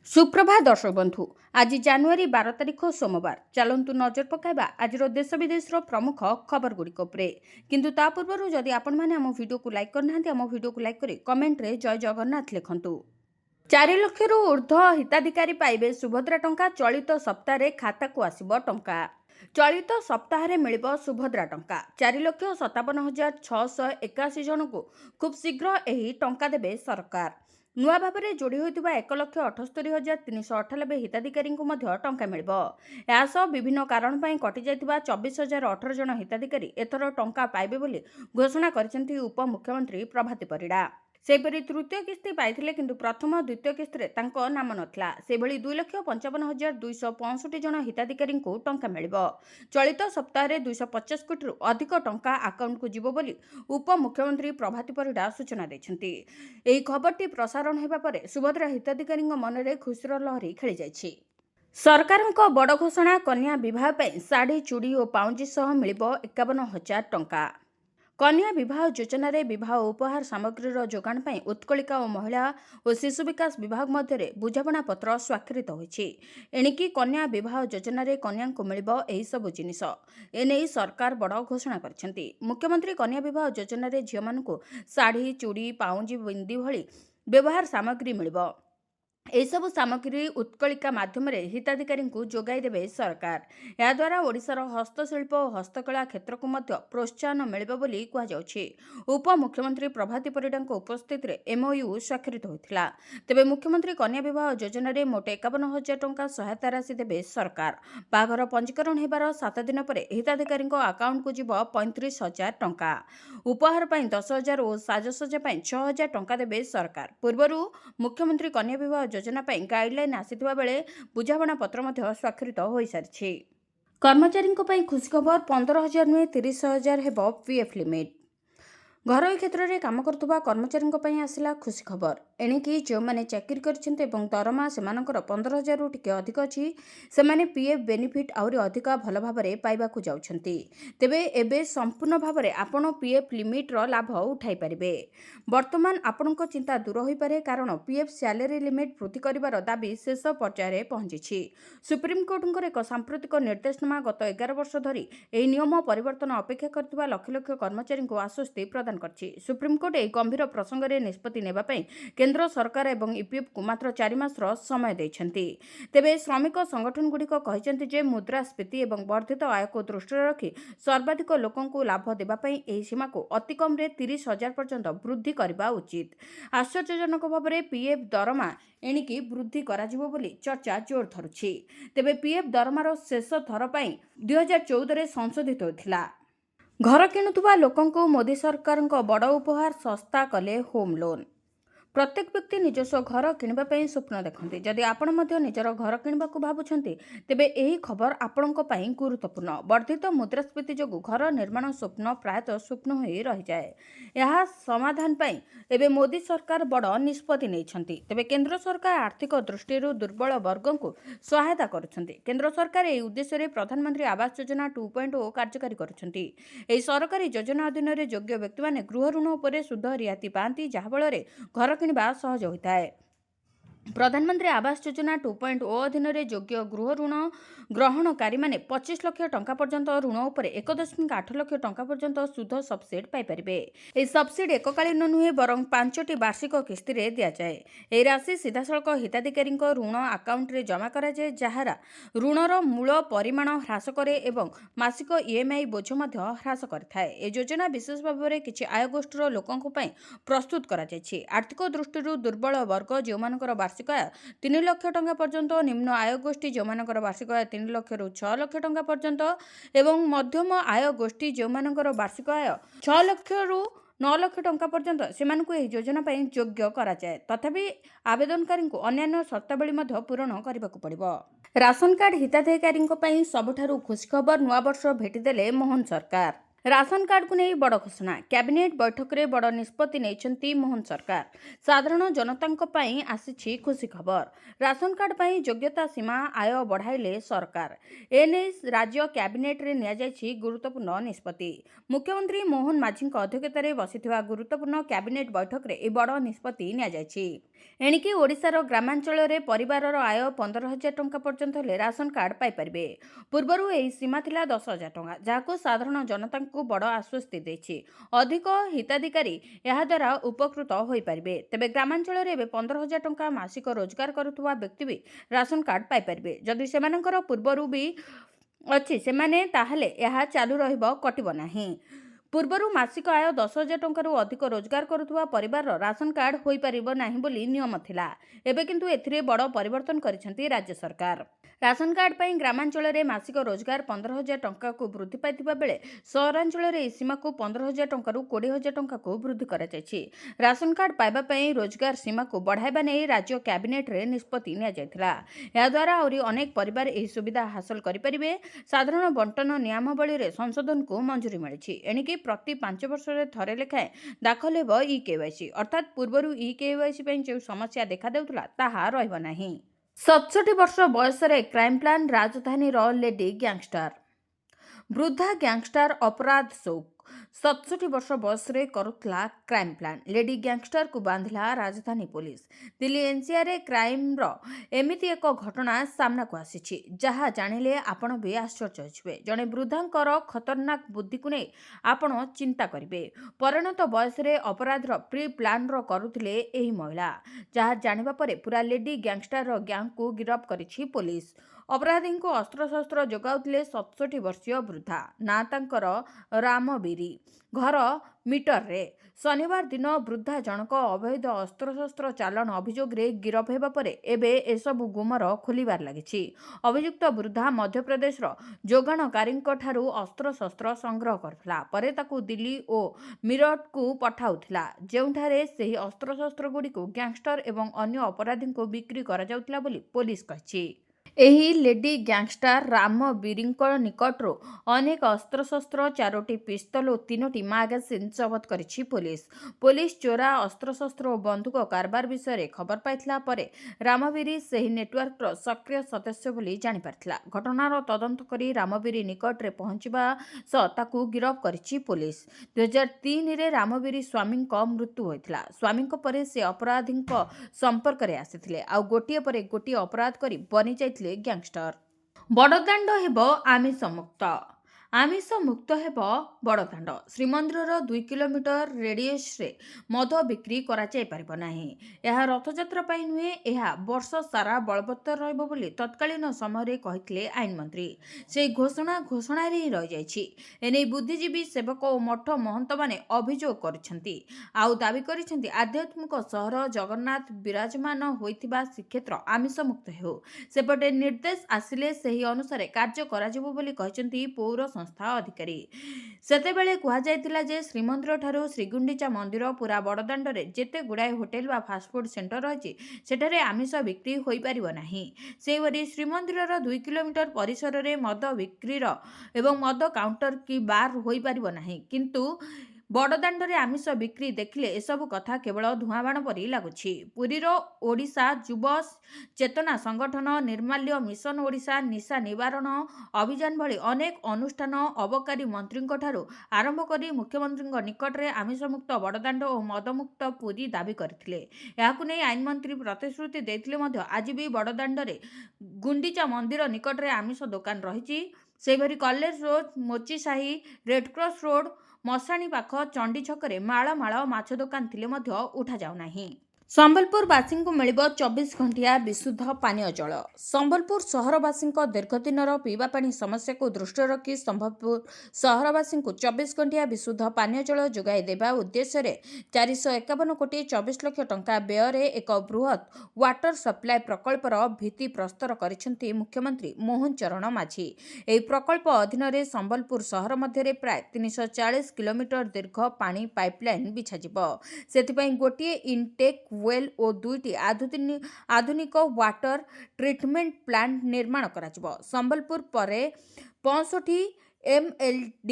सुप्रभात दर्शक बंधु। आज जानुआरी 12 तारिख सोमवार। चलतु नजर पकाइबा आज देश विदेश प्रमुख खबर गुड़िक किंतु ता पूर्व जदि आपण मैंने आम वीडियो को लाइक करना आम वीडियो को लाइक करी कमेंट रे जय जगन्नाथ लिखंतु। 4 लाख रु ऊर्ध्व हिताधिकारी पाइबे सुभद्रा टंका। चलित सप्ताह खाता को आसिब टंका। चलित सप्ताह मिलिब सुभद्रा टंका। 4,57,681 जन को खूब शीघ्र यही टंका देबे सरकार। नुआ भाव में जोड़ी होता 1,78,398 हिताधिकारी टंका मिल। विभिन्न कारण कटि जाइथिबा 24,018 जन हिताधिकारी एथर टंका पाइबे बोली घोषणा करिसेंती उपमुख्यमंत्री प्रभाती परिड़ा। सेपरी तृतीय किस्ती पाइथिले किंतु प्रथम द्वितीय किस्ती रे तांको नाम नथिला। सेभली 2,55,265 जन हिताधिकारी टंका मिल। चलित सप्ताह 250 कोटी अधिक टंका अकाउंट को जीवो बोली उपमुख्यमंत्री प्रभाती परिड़ा सूचना दैछंती। एही खबरटी प्रसारण हेबा परे सुभद्रा हिताधिकारी मनरे खुशीर लहरी खेली जाइछि। सरकारक बड़ घोषणा। कन्या विवाह पर साड़ी चूड़ी और पाउंजी सह मिलिब 51,000 टंका। कन्या विवाह योजना रे विवाह उपहार सामग्रीर जोगाण पर उत्कलिका और महिला और शिशु विकास विभाग मध्य बुझाणा पत्र स्वाक्षरित होइछि। एणिकी कन्या विवाह योजना रे कन्या को मिलिब एही सब जिनिस। एने सरकार बड़ घोषणा करछंती। मुख्यमंत्री कन्या विवाह योजना रे झियो मानकु साड़ी चूड़ी पाउंजी बिंदी भली व्यवहार सामग्री मिलिब। एसबू सामग्री उत्कलिका माध्यम हिताधिकारी जोगाई देवे सरकार। या द्वारा ओडिशार हस्तशिल्प और हस्तकला क्षेत्र को मध्य प्रोत्साहन मिलिबो बोली कुहाଯାଉଛି। उपमुख्यमंत्री प्रभाती परिड़ा उपस्थित रे एमओयू स्वाक्षरित होइथिला। तेबे मुख्यमंत्री कन्या विवाह योजना रे मोट 51,000 टंका सहायता राशि देवे सरकार। बाघर पंजीकरण हेबार 7 दिन पर हिताधिकारी अकाउंट को जीव 35,000 टंका। उपहार पर 10,000 और साजसज्जा 6,000 टंका देवे सरकार। पूर्वरु मुख्यमंत्री कन्या विवाह योजना गाइडलाइन आसीथिबा बेले बुझाणा पत्र स्वाक्षरित हो सारी। कर्मचारी खुशी खबर। 15,000 नुहे 30,000 हेब पीएफ लिमिट। घरोई क्षेत्र में काम करुवा कर्मचारी आसला खुशी खबर। एणिकी जो मैंने चाकरी करछन्ते एवं दरमा सेमानकर 15,000 रु टिके अधिक अछि सेमाने पीएफ बेनिफिट आउरी अधिक भल भाव में पाइबाकु जाउछन्ती। तेबे एबे संपूर्ण भाव में आपण पीएफ लिमिट रो लाभ उठाई पारिबे। वर्तमान आपणक चिंता दूर होई पारे कारण पीएफ सैलरी लिमिट वृद्धि करिवार दाबी शेष पर्यायर पहुंची। सुप्रीमकोर्टंकर एक सांप्रतिक निर्देशनामा गत 11 वर्ष धरी एही नियम परिवर्तन अपेक्षा करथिबा लक्ष लक्ष कर्मचारी को आश्वस्ति प्रदान करछि। सुप्रीमकोर्ट एक गंभीर प्रसंग में निष्पत्ति नेबा पई केंद्र सरकार एवं ईपीएफ को मात्र 4 मास समय दैछन्ती। तेबे श्रमिक संगठन गुड़िक कहिसेंती जे मुद्रास्फीति एवं वर्धित आय को दृष्टि रखी सर्वाधिक लोकों को लाभ देबा पई एही सीमा को अति कम रे 30,000 पर्यंत वृद्धि करबा उचित। आश्चर्यजनक भाव में पीएफ दरमा एणिकी वृद्धि कराजिबो बोली चर्चा जोर धरुछि। तेबे पीएफ दरमार शेष थर पई 2014 रे संशोधित होइथिला। घर किणुवा लोकंको मोदी सरकार बड़ उपहार। सस्ता कले होम लोन। प्रत्येक व्यक्ति निजस्व घर किणवाई स्वप्न देखते। जदि आपण निजर घर किणवा भावुंट तेबे यही खबर आपणों गुरुत्वपूर्ण। वर्धित मुद्रास्फीति जो घर निर्माण स्वप्न प्रायतः स्वप्न हो रही जाए। यह समाधान एवं मोदी सरकार बड़ निष्पत्ति नहीं। तेबे केंद्र सरकार आर्थिक दृष्टि दुर्बल वर्ग को सहायता करुछन्ति। केंद्र सरकार यह उद्देश्य प्रधानमंत्री आवास योजना 2.0 कार्यकारी करुछन्ति। एही सरकारी योजना अधीन योग्य व्यक्ति माने गृह ऋण उपर सुध रियायती पाती जहाँफल घर किणवा सहज होता है। प्रधानमंत्री आवास योजना 2.0 अधीन योग्य गृह ऋण ग्रहणकारी माने 25 लाख टंका पर्यंत ऋण उपर 1.8 लाख टंका पर्यंत सुध सब्सिडी पाइपारे। यह सब्सिडी एककालीन नुहे बरं 5टी वार्षिक किस्ती रे दिया जाए। यह राशि सीधासलख हिताधिकारी ऋण अकाउंट रे जमा कराए जहार ऋणर मूल परिमाण ह्रास करे एवं मासिक ईएमआई बोझ ह्रास करथाए। ए योजना विशेष भाव में किछि आय गोष्ठीर लोकों प्रस्तुत करा जायछि। आर्थिक दृष्टि दुर्बल वर्ग जो मानकर वार्षिक आय 3 लाख टंका पर्यंत, निम्न आय गोष्ठी जो मानकर वार्षिक आय 3 लाख रु 6 लाख टंका पर्यंत एवं मध्यम आय गोष्ठी जो मानकर वार्षिक आय 6 लाख रु 9 लाख टंका पर्यंत सेमानकु एही योजना पई योग्य करा जाए। तथापि आवेदनकारी को अन्यान्य शर्तावली मध्य पूरण करबाकू पड़िबो। राशन कार्ड हिताधिकारी पई सबठारु खुशी खबर। नुआ वर्ष भेटी देले मोहन सरकार। राशन कार्ड को नहीं बड़ घोषणा कैबिनेट बैठक में बड़ निष्पत्ति नहीं मोहन सरकार साधारण जनता आसी खुशी खबर राशन कार्ड पर योग्यता सीमा आय बढ़ाइले सरकार एने राज्य कैबिनेट रे नियाଯାଇଛି गुरुत्वपूर्ण निष्पत्ति मुख्यमंत्री मोहन माझी अध्यक्षतार बसिथिबा गुरुत्वपूर्ण कैबिनेट बैठक में बड़ निष्पत्ति नियाଯାଇଛି एणिकी ओडिशार ग्रामांचल रे परिवारर आय 15,000 टंका पर्यंत हेले राशन कार्ड पाइपारे पूर्वरु एही सीमा थिला 10,000 टंका जहाको साधारण जनता को बड़ आश्वस्ति देछि अधिक हिताधिकारी यह द्वारा उपकृत होई परिबे तेबे ग्रामांचल रे 15,000 टंका मासिक रोजगार करुथुवा व्यक्ति भी राशन कार्ड पाइपारे जदि सेमानकर पूर्वरु भी अच्छी सेमाने ताहले यह चालू रहिबो कटिबो नाही पूर्वरु मासिक आय 10,000 टंका अधिक रोजगार करुथुवा परिवार राशन कार्ड होई परिबो नाही बोली नियम थिला एबे किंतु एथिरे बड़ परिवर्तन करिसेंती राज्य सरकार राशन कार्ड पर ग्रामांचल रे मासिक रोजगार 15,000 टंका को वृद्धि पाइथिबा बेले सहरांचल रे सीमा को 15,000 टंका 20,000 टंका को वृद्धि करा जायछि राशन कार्ड पाइबा पई रोजगार सीमा को बढ़ाइबा नै राज्य कैबिनेट रे निष्पत्ति निया जायथिला या द्वारा और अनेक परिवार एही सुविधा हासिल करि परिबे साधारण बंटन नियमावली रे संशोधन को मंजूरी मिलिछि एणिकी प्रति 5 वर्ष रे थरे लेखाए दाखल हेबो ई केवाईसी अर्थात पूर्वरु ई केवाईसी पई जे समस्या देखा देउतला ताहा रहइबो नाही 67 वर्ष बयस क्राइम प्लान राजधानी लेडी गैंगस्टर वृद्धा गैंगस्टर अपराध शौक 67 वर्ष बयस करुला क्राइम प्लान लेडी गैंगस्टर को बांधिला राजधानी पुलिस दिल्ली एनसीआर क्राइम एमिति एक घटना सामना को आसी जहाँ जानिले आपण भी आश्चर्य होइछबे जने वृद्धांकर खतरनाक बुद्धि को नहीं आपण चिंता करिवे परिणत बयस अपराध प्री प्लान करुथिले एही महिला जहाँ जानिबा परे पूरा लेडी गैंगस्टर गैंग को गिरफ्त करिछि पुलिस अपराधी को अस्त्रशस्त्र जोगाउथिले 67 वर्षीय वृद्धा ना तांकर रामबीरी घर मीटर रे शनिवार दिन वृद्धा जनक अवैध अस्त्रशस्त्र चालन अभियोग रे गिरफ हेबा परे एबे एसबु गुमर खोलिबार लागिछि अभियुक्त वृद्धा मध्य प्रदेश जोगाणकारी ठारू अस्त्रशस्त्र संग्रह करथिला परे ताकू दिल्ली और मीरठ को पठाउथिला जेउठारे सेही अस्त्रशस्त्र गुडी को गैंगस्टर एवं अन्य अपराधी को बिक्री करा जाउथिला बोली पुलिस कहिछि एही लेडी गैंगस्टर रामबीरीଙ୍କ निकटରୁ अनेक अस्त्रशस्त्र 4टी पिस्तल और 3टी मैगजीन जबत करिछि पुलिस चोरा अस्त्रशस्त्र और बंदूक कारबार विषय रे खबर पाइथिला परे रामबीरी सेही नेटवर्क रो सक्रिय सदस्य बोली जानि पारथिला घटनार तदंत करी रामबीरी निकट रे पहुंचबा स ताकू गिरफ करिछि पुलिस 2003 रे रामबीरी स्वामीଙ୍କ मृत्यु होइथिला स्वामीଙ୍କ परे से अपराधीଙ୍କ संपर्क रे आसिथिले आ गोटिए परे गोटिए अपराध करी बनि जाइथिले गैंगस्टर बड़दाण्ड हेबो आमिष मुक्त हेब बड़दाण्ड श्रीमंदिर 2 किलोमीटर रेडियस रे मद बिक्री करा जाय परिबो नाही यह रथयात्रा पई नुहे यह वर्ष सारा बलवत्तर रहइबो बोली तत्कालीन समय रे कहितले आईन मंत्री से घोषणा रे रहि जायछि एने बुद्धिजीवी सेवक और मठ महंत माने अभियोग करिसेंती आउ दाबी करिसेंती आध्यात्मिक शहर जगन्नाथ विराजमान होइतिबा श्रीक्षेत्र आमिष मुक्त हेउ सेपटे निर्देश आसिले सही अनुसार कार्य करा जिवो बोली कहिसेंती पौर संस्था अधिकारी सेतेबेले कुहा जायतिला जे श्रीमंदिर ठारू श्रीगुंडीचा मंदिर पूरा बड़दाण्ड रे जेते गुड़ाए होटेल बा फास्टफुड सेंटर रही सेठारे आमिष बिक्री होई परिबो नाही सेवरी श्रीमंदिर 2 किलोमीटर परिसर रे मद बिक्रीर एवं मद काउंटर की बार होई परिबो नाही किंतु बड़दाण्ड रे आमिष बिक्री देखिले एसबु कथा केवल धुआबाण परी लागुछि पुरीर ओडिशा युव चेतना संगठन निर्माल्य मिशन ओडिशा निशा निवारण अभियान भली अनेक अनुष्ठान अबकारी मंत्री ठारू आरंभ करी मुख्यमंत्री निकट रे आमिष मुक्त बड़दाण्ड और मदमुक्त पुरी दाबी करथिले याकु नै आईन मंत्री प्रतिश्रुति देथिले मध्य आज भी बड़दाण्ड रे गुंडीचा मंदिर निकट रे आमिष दुकान रहिछि सेभरी कॉलेज रोड मोचीसाही रेडक्रॉस रोड मशाणी पाख चंडी छकरे माळ माळ माछ दुकान थिले मध्य उठा जाउ नाही संबलपुरवासी को मिल 24 घंटिया विशुद्ध पानीय जल संबलपुर सहरवासी दीर्घदिन पीवा पानी समस्या को दृष्टि रखी संबलपुर सहरवासी को 24 घंटिया विशुद्ध पानीय जल जोगाई देवा उद्देश्य 451 कोटी 24 लाख टंका व्यय एक बृहत वाटर सप्लाई प्रकल्पर भित्ति प्रस्तर करिसेंती मुख्यमंत्री मोहन चरण माझी एही प्रकल्प अधीन संबलपुर सहर मध्य प्राय 340 किलोमीटर दीर्घ पानी पाइपलाइन बिछाजिब सेथिपई गोटिए इनटेक वेल और 2टी आधुनिक वाटर ट्रीटमेंट प्लांट निर्माण करा संबलपुर परे 65 MLD